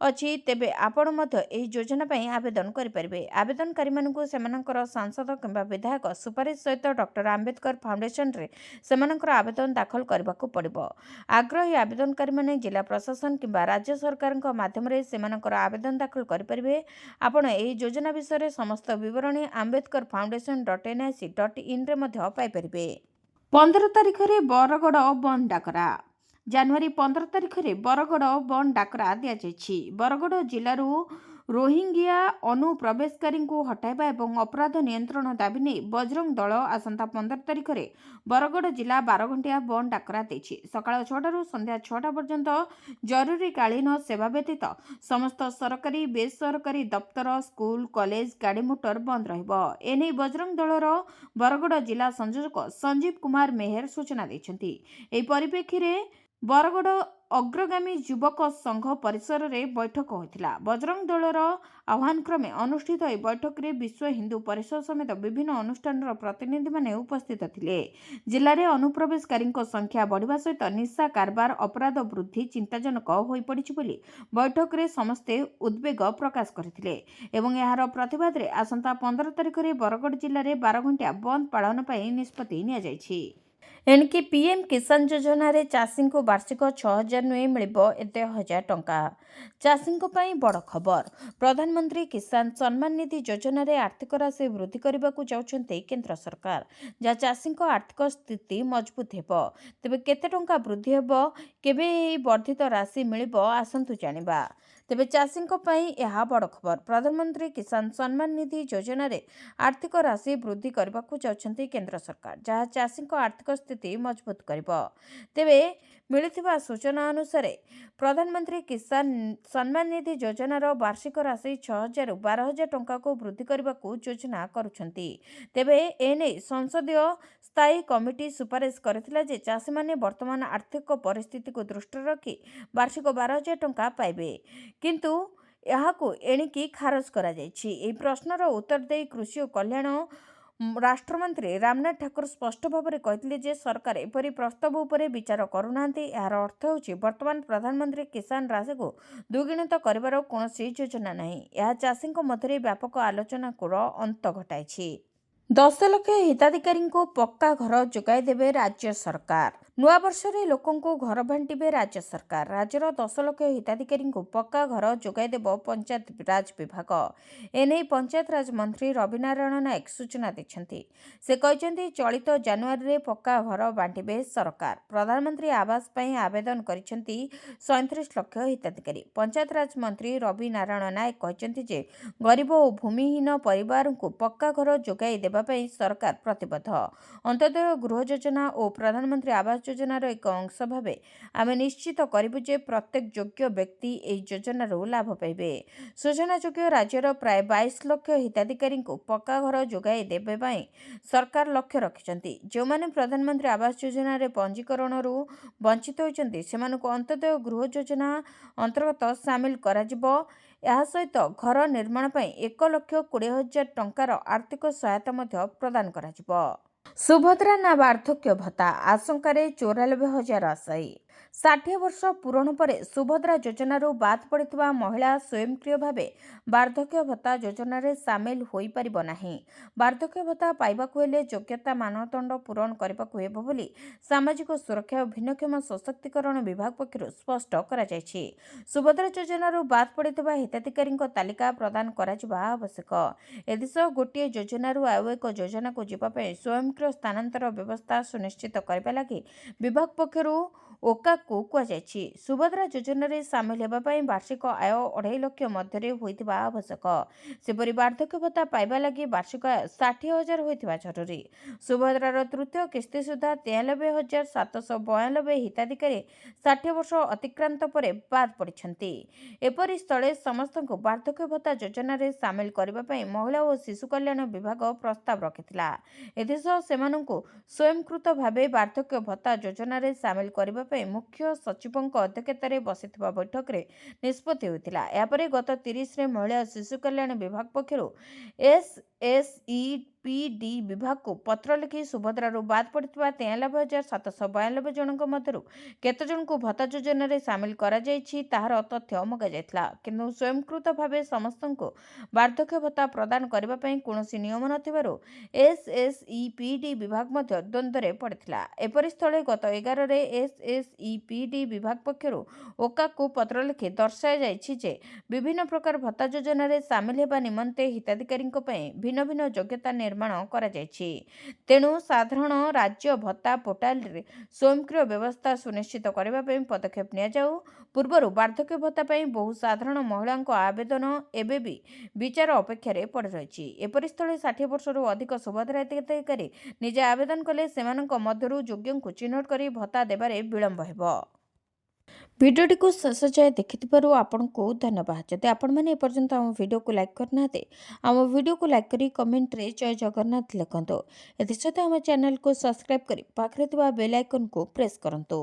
ଅଛି ତେବେ ଆପଣ ମଧ୍ୟ ଏହି ଯୋଜନା ପାଇଁ ଆବେଦନ କରିପାରିବେ। ଆବେଦନକାରୀମାନଙ୍କୁ ସେମାନଙ୍କର ସାଂସଦ କିମ୍ବା ବିଧାୟକ ସୁପାରିଶ ସହିତ ଡକ୍ଟର ଆମ୍ବେଦକର ଫାଉଣ୍ଡେସନରେ ସେମାନଙ୍କର ଆବେଦନ ଦାଖଲ କରିବାକୁ ପଡ଼ିବ। ଆଗ୍ରହୀ ଆବେଦନକାରୀମାନେ ଜିଲ୍ଲା ପ୍ରଶାସନ କିମ୍ବା ରାଜ୍ୟ ସରକାରଙ୍କ ମାଧ୍ୟମରେ ସେମାନଙ୍କର ଆବେଦନ ଦାଖଲ କରିପାରିବେ। ଆପଣ ଏହି ଯୋଜନା ବିଷୟରେ ସମସ୍ତ ବିବରଣୀ ambedkarfoundation.nic.inରେ ମଧ୍ୟ ପାଇପାରିବେ। 15 ତାରିଖରେ ବରଗଡ଼ ବନ୍ଦ ଡାକରା। ଜାନୁଆରୀ 15 ତାରିଖରେ ବରଗଡ଼ ବନ୍ଦ ଡାକରା ଦିଆଯାଇଛି। ବରଗଡ଼ ଜିଲ୍ଲାରୁ ରୋହିଙ୍ଗ୍ୟା ଅନୁପ୍ରବେଶକାରୀଙ୍କୁ ହଟାଇବା ଏବଂ ଅପରାଧ ନିୟନ୍ତ୍ରଣ ଦାବି ନେଇ ବଜରଙ୍ଗ ଦଳ ଆସନ୍ତା 15 ତାରିଖରେ ବରଗଡ଼ ଜିଲ୍ଲା 12 ଘଣ୍ଟିଆ ବନ୍ଦ ଡାକରା ଦେଇଛି। ସକାଳ 6ଟାରୁ ସନ୍ଧ୍ୟା 6ଟା ପର୍ଯ୍ୟନ୍ତ ଜରୁରୀକାଳୀନ ସେବା ବ୍ୟତୀତ ସମସ୍ତ ସରକାରୀ ବେସରକାରୀ ଦପ୍ତର ସ୍କୁଲ କଲେଜ ଗାଡ଼ି ମୋଟର ବନ୍ଦ ରହିବ। ଏନେଇ ବଜରଙ୍ଗ ଦଳର ବରଗଡ଼ ଜିଲ୍ଲା ସଂଯୋଜକ ସଞ୍ଜୀବ କୁମାର ମେହେର ସୂଚନା ଦେଇଛନ୍ତି। ଏହି ପରିପ୍ରେକ୍ଷୀରେ ବରଗଡ଼ ଅଗ୍ରଗାମୀ ଯୁବକ ସଂଘ ପରିସରରେ ବୈଠକ ହୋଇଥିଲା। ବଜରଙ୍ଗ ଦଳର ଆହ୍ୱାନକ୍ରମେ ଅନୁଷ୍ଠିତ ଏହି ବୈଠକରେ ବିଶ୍ୱ ହିନ୍ଦୁ ପରିଷଦ ସମେତ ବିଭିନ୍ନ ଅନୁଷ୍ଠାନର ପ୍ରତିନିଧିମାନେ ଉପସ୍ଥିତ ଥିଲେ। ଜିଲ୍ଲାରେ ଅନୁପ୍ରବେଶକାରୀଙ୍କ ସଂଖ୍ୟା ବଢ଼ିବା ସହିତ ନିଶା କାରବାର ଅପରାଧ ବୃଦ୍ଧି ଚିନ୍ତାଜନକ ହୋଇପଡ଼ିଛି ବୋଲି ବୈଠକରେ ସମସ୍ତେ ଉଦ୍ବେଗ ପ୍ରକାଶ କରିଥିଲେ ଏବଂ ଏହାର ପ୍ରତିବାଦରେ ଆସନ୍ତା 15 ତାରିଖରେ ବରଗଡ଼ ଜିଲ୍ଲାରେ 12 ଘଣ୍ଟିଆ ବନ୍ଦ ପାଳନ ପାଇଁ ନିଷ୍ପତ୍ତି ନିଆଯାଇଛି। ଏଣିକି PM କିଷାନ ଯୋଜନାରେ ଚାଷୀଙ୍କୁ ବାର୍ଷିକ 6,000 ନୁହେଁ ମିଳିବ 1,000 ଟଙ୍କା। ଚାଷୀଙ୍କ ପାଇଁ ବଡ଼ ଖବର। ପ୍ରଧାନମନ୍ତ୍ରୀ କିଷାନ ସମ୍ମାନ ନିଧି ଯୋଜନାରେ ଆର୍ଥିକ ରାଶି ବୃଦ୍ଧି କରିବାକୁ ଯାଉଛନ୍ତି କେନ୍ଦ୍ର ସରକାର, ଯାହା ଚାଷୀଙ୍କ ଆର୍ଥିକ ସ୍ଥିତି ମଜବୁତ ହେବ। ତେବେ କେତେ ଟଙ୍କା ବୃଦ୍ଧି ହେବ, କେବେ ଏହି ବର୍ଦ୍ଧିତ ରାଶି ମିଳିବ, ଆସନ୍ତୁ ଜାଣିବା। ତେବେ ଚାଷୀଙ୍କ ପାଇଁ ଏହା ବଡ଼ ଖବର। ପ୍ରଧାନମନ୍ତ୍ରୀ କିଷାନ ସମ୍ମାନ ନିଧି ଯୋଜନାରେ ଆର୍ଥିକ ରାଶି ବୃଦ୍ଧି କରିବାକୁ ଯାଉଛନ୍ତି କେନ୍ଦ୍ର ସରକାର, ଯାହା ଚାଷୀଙ୍କ ଆର୍ଥିକ ସ୍ଥିତି ମଜବୁତ କରିବ। ତେବେ ମିଳିଥିବା ସୂଚନା ଅନୁସାରେ ପ୍ରଧାନମନ୍ତ୍ରୀ କିଷାନ ସମ୍ମାନ ନିଧି ଯୋଜନାର ବାର୍ଷିକ ରାଶି 6,000ରୁ 12,000 ଟଙ୍କାକୁ ବୃଦ୍ଧି କରିବାକୁ ଯୋଜନା କରୁଛନ୍ତି। ତେବେ ଏନେଇ ସଂସଦୀୟ ସ୍ଥାୟୀ କମିଟି ସୁପାରିଶ କରିଥିଲା ଯେ ଚାଷୀମାନେ ବର୍ତ୍ତମାନ ଆର୍ଥିକ ପରିସ୍ଥିତିକୁ ଦୃଷ୍ଟିରେ ରଖି ବାର୍ଷିକ 12,000 ଟଙ୍କା ପାଇବେ, କିନ୍ତୁ ଏହାକୁ ଏଣିକି ଖାରଜ କରାଯାଇଛି। ଏହି ପ୍ରଶ୍ନର ଉତ୍ତର ଦେଇ କୃଷି ଓ କଲ୍ୟାଣ ରାଷ୍ଟ୍ରମନ୍ତ୍ରୀ ରାମନାଥ ଠାକୁର ସ୍ପଷ୍ଟ ଭାବରେ କହିଥିଲେ ଯେ ସରକାର ଏପରି ପ୍ରସ୍ତାବ ଉପରେ ବିଚାର କରୁନାହାନ୍ତି। ଏହାର ଅର୍ଥ ହେଉଛି ବର୍ତ୍ତମାନ ପ୍ରଧାନମନ୍ତ୍ରୀ କିଷାନ ରାଶିକୁ ଦ୍ୱିଗୁଣିତ କରିବାର କୌଣସି ଯୋଜନା ନାହିଁ। ଏହା ଚାଷୀଙ୍କ ମଧ୍ୟରେ ବ୍ୟାପକ ଆଲୋଚନାର ଅନ୍ତ ଘଟାଇଛି। 10 ଲକ୍ଷ ହିତାଧିକାରୀଙ୍କୁ ପକ୍କା ଘର ଯୋଗାଇ ଦେବେ ରାଜ୍ୟ ସରକାର। ନୂଆବର୍ଷରେ ଲୋକଙ୍କୁ ଘର ବାଣ୍ଟିବେ ରାଜ୍ୟ ସରକାର। ରାଜ୍ୟର 10 ଲକ୍ଷ ହିତାଧିକାରୀଙ୍କୁ ପକ୍କା ଘର ଯୋଗାଇ ଦେବ ପଞ୍ଚାୟତ ରାଜ ବିଭାଗ। ଏନେଇ ପଞ୍ଚାୟତ ରାଜ ମନ୍ତ୍ରୀ ରବି ନାରାୟଣ ନାୟକ ସୂଚନା ଦେଇଛନ୍ତି। ସେ କହିଛନ୍ତି ଚଳିତ ଜାନୁଆରୀରେ ପକ୍କା ଘର ବାଣ୍ଟିବେ ସରକାର। ପ୍ରଧାନମନ୍ତ୍ରୀ ଆବାସ ପାଇଁ ଆବେଦନ କରିଛନ୍ତି 37 ଲକ୍ଷ ହିତାଧିକାରୀ। ପଞ୍ଚାୟତ ରାଜ ମନ୍ତ୍ରୀ ରବି ନାରାୟଣ ନାୟକ କହିଛନ୍ତି ଯେ ଗରିବ ଓ ଭୂମିହୀନ ପରିବାରଙ୍କୁ ପକ୍କା ଘର ଯୋଗାଇ ଦେବା ପାଇଁ ସରକାର ପ୍ରତିବଦ୍ଧ। ଅନ୍ତୋଦୟ ଗୃହ ଯୋଜନା ଓ ପ୍ରଧାନମନ୍ତ୍ରୀ ଆବାସ ଯୋଜନାର ଏକ ଅଂଶ ଭାବେ ଆମେ ନିଶ୍ଚିତ କରିବୁ ଯେ ପ୍ରତ୍ୟେକ ଯୋଗ୍ୟ ବ୍ୟକ୍ତି ଏହି ଯୋଜନାରୁ ଲାଭ ପାଇବେ। ସୂଚନାଯୋଗ୍ୟ ରାଜ୍ୟର ପ୍ରାୟ 22 ଲକ୍ଷ ହିତାଧିକାରୀଙ୍କୁ ପକ୍କା ଘର ଯୋଗାଇ ଦେବା ପାଇଁ ସରକାର ଲକ୍ଷ୍ୟ ରଖିଛନ୍ତି। ଯେଉଁମାନେ ପ୍ରଧାନମନ୍ତ୍ରୀ ଆବାସ ଯୋଜନାରେ ପଞ୍ଜୀକରଣରୁ ବଞ୍ଚିତ ହୋଇଛନ୍ତି ସେମାନଙ୍କୁ ଅନ୍ତୋଦୟ ଗୃହ ଯୋଜନା ଅନ୍ତର୍ଗତ ସାମିଲ କରାଯିବ। ଏହା ସହିତ ଘର ନିର୍ମାଣ ପାଇଁ 1,20,000 ଟଙ୍କାର ଆର୍ଥିକ ସହାୟତା ମଧ୍ୟ ପ୍ରଦାନ କରାଯିବ। ସୁଭଦ୍ରା ନା ବାର୍ଦ୍ଧକ୍ୟ ଭତ୍ତା ଆଶଙ୍କାରେ 94,000 ଆଶାୟୀ। 60 ବର୍ଷ ପୂରଣ ପରେ ସୁଭଦ୍ରା ଯୋଜନାରୁ ବାଦ୍ ପଡ଼ିଥିବା ମହିଳା ସ୍ୱୟଂକ୍ରିୟ ଭାବେ ବାର୍ଦ୍ଧକ୍ୟ ଭତ୍ତା ଯୋଜନାରେ ସାମିଲ ହୋଇପାରିବ ନାହିଁ। ବାର୍ଦ୍ଧକ୍ୟ ଭତ୍ତା ପାଇବାକୁ ହେଲେ ଯୋଗ୍ୟତା ମାନଦଣ୍ଡ ପୂରଣ କରିବାକୁ ହେବ ବୋଲି ସାମାଜିକ ସୁରକ୍ଷା ଓ ଭିନ୍ନକ୍ଷମ ସଶକ୍ତିକରଣ ବିଭାଗ ପକ୍ଷରୁ ସ୍ପଷ୍ଟ କରାଯାଇଛି। ସୁଭଦ୍ରା ଯୋଜନାରୁ ବାଦ୍ ପଡ଼ିଥିବା ହିତାଧିକାରୀଙ୍କ ତାଲିକା ପ୍ରଦାନ କରାଯିବା ଆବଶ୍ୟକ। ଏଥିସହ ଗୋଟିଏ ଯୋଜନାରୁ ଆଉ ଏକ ଯୋଜନାକୁ ଯିବା ପାଇଁ ସ୍ୱୟଂକ୍ରିୟ ସ୍ଥାନାନ୍ତର ବ୍ୟବସ୍ଥା ସୁନିଶ୍ଚିତ କରିବା ଲାଗି ବିଭାଗ ପକ୍ଷରୁ ଓକାକୁ କୁହାଯାଇଛି। ସୁଭଦ୍ରା ଯୋଜନାରେ ସାମିଲ ହେବା ପାଇଁ ବାର୍ଷିକ ଆୟ 2.5 ଲକ୍ଷ ମଧ୍ୟରେ ହୋଇଥିବା ଆବଶ୍ୟକ। ସେପରି ବାର୍ଦ୍ଧକ୍ୟ ଭତ୍ତା ପାଇବା ଲାଗି ବାର୍ଷିକ ଆୟ 60,000 ହୋଇଥିବା ଜରୁରୀ। ସୁଭଦ୍ରାର ତୃତୀୟ କିସ୍ତି ସୁଦ୍ଧା 93,792 ହିତାଧିକାରୀ 60 ବର୍ଷ ଅତିକ୍ରାନ୍ତ ପରେ ବାଦ୍ ପଡ଼ିଛନ୍ତି। ଏପରି ସ୍ଥଳେ ସମସ୍ତଙ୍କୁ ବାର୍ଦ୍ଧକ୍ୟ ଭତ୍ତା ଯୋଜନାରେ ସାମିଲ କରିବା ପାଇଁ ମହିଳା ଓ ଶିଶୁ କଲ୍ୟାଣ ବିଭାଗ ପ୍ରସ୍ତାବ ରଖିଥିଲା। ଏଥିସହ ସେମାନଙ୍କୁ ସ୍ୱୟଂକୃତ ଭାବେ ବାର୍ଦ୍ଧକ୍ୟ ଭତ୍ତା ଯୋଜନାରେ ସାମିଲ କରିବା ପାଇଁ ମୁଖ୍ୟ ସଚିବଙ୍କ ଅଧ୍ୟକ୍ଷତାରେ ବସିଥିବା ବୈଠକରେ ନିଷ୍ପତ୍ତି ହୋଇଥିଲା। ଏହାପରେ ଗତ 30ରେ ମହିଳା ଓ ଶିଶୁ କଲ୍ୟାଣ ବିଭାଗ ପକ୍ଷରୁ SSEPD ବିଭାଗକୁ ପତ୍ର ଲେଖି ସୁଭଦ୍ରାରୁ ବାଦ୍ ପଡ଼ିଥିବା 93,792 ଜଣଙ୍କ ମଧ୍ୟରୁ କେତେଜଣଙ୍କୁ ଭତ୍ତା ଯୋଜନାରେ ସାମିଲ କରାଯାଇଛି ତାହାର ତଥ୍ୟ ମଗାଯାଇଥିଲା। କିନ୍ତୁ ସ୍ୱୟଂକୃତ ଭାବେ ସମସ୍ତଙ୍କୁ ବାର୍ଦ୍ଧକ୍ୟ ଭତ୍ତା ପ୍ରଦାନ କରିବା ପାଇଁ କୌଣସି ନିୟମ ନଥିବାରୁ SSEPD ବିଭାଗ ମଧ୍ୟ ଦ୍ୱନ୍ଦ୍ୱରେ ପଡ଼ିଥିଲା। ଏପରି ସ୍ଥଳେ ଗତ 11ରେ SSEPD ବିଭାଗ ପକ୍ଷରୁ ଓକାକୁ ପତ୍ର ଲେଖି ଦର୍ଶାଯାଇଛି ଯେ ବିଭିନ୍ନ ପ୍ରକାର ଭତ୍ତା ଯୋଜନାରେ ସାମିଲ ହେବା ନିମନ୍ତେ ହିତାଧିକାରୀଙ୍କ ପାଇଁ ଭିନ୍ନ ଭିନ୍ନ ଯୋଗ୍ୟତା ନିର୍ମାଣ କରାଯାଇଛି। ତେଣୁ ସାଧାରଣ ରାଜ୍ୟ ଭତ୍ତା ପୋର୍ଟାଲରେ ସ୍ୱୟଂକ୍ରିୟ ବ୍ୟବସ୍ଥା ସୁନିଶ୍ଚିତ କରିବା ପାଇଁ ପଦକ୍ଷେପ ନିଆଯାଉ। ପୂର୍ବରୁ ବାର୍ଦ୍ଧକ୍ୟ ଭତ୍ତା ପାଇଁ ବହୁ ସାଧାରଣ ମହିଳାଙ୍କ ଆବେଦନ ଏବେ ବି ବିଚାର ଅପେକ୍ଷାରେ ପଡ଼ି ରହିଛି। ଏପରି ସ୍ଥଳେ 60 ବର୍ଷରୁ ଅଧିକ ସୁଭଦ୍ରା ହିତାଧିକାରୀ ନିଜେ ଆବେଦନ କଲେ ସେମାନଙ୍କ ମଧ୍ୟରୁ ଯୋଗ୍ୟଙ୍କୁ ଚିହ୍ନଟ କରି ଭତ୍ତା ଦେବାରେ ବିଳମ୍ବ ହେବ। ଭିଡ଼ିଓଟିକୁ ଶେଷ ଯାଏ ଦେଖିଥିବାରୁ ଆପଣଙ୍କୁ ଧନ୍ୟବାଦ। ଯଦି ଆପଣମାନେ ଏପର୍ଯ୍ୟନ୍ତ ଆମ ଭିଡ଼ିଓକୁ ଲାଇକ୍ କରିନାହାନ୍ତି ଆମ ଭିଡ଼ିଓକୁ ଲାଇକ୍ କରି କମେଣ୍ଟରେ ଜୟ ଜଗନ୍ନାଥ ଲେଖନ୍ତୁ। ଏଥିସହିତ ଆମ ଚ୍ୟାନେଲକୁ ସବସ୍କ୍ରାଇବ୍ କରି ପାଖରେ ଥିବା ବେଲ୍ ଆଇକନକୁ ପ୍ରେସ୍ କରନ୍ତୁ।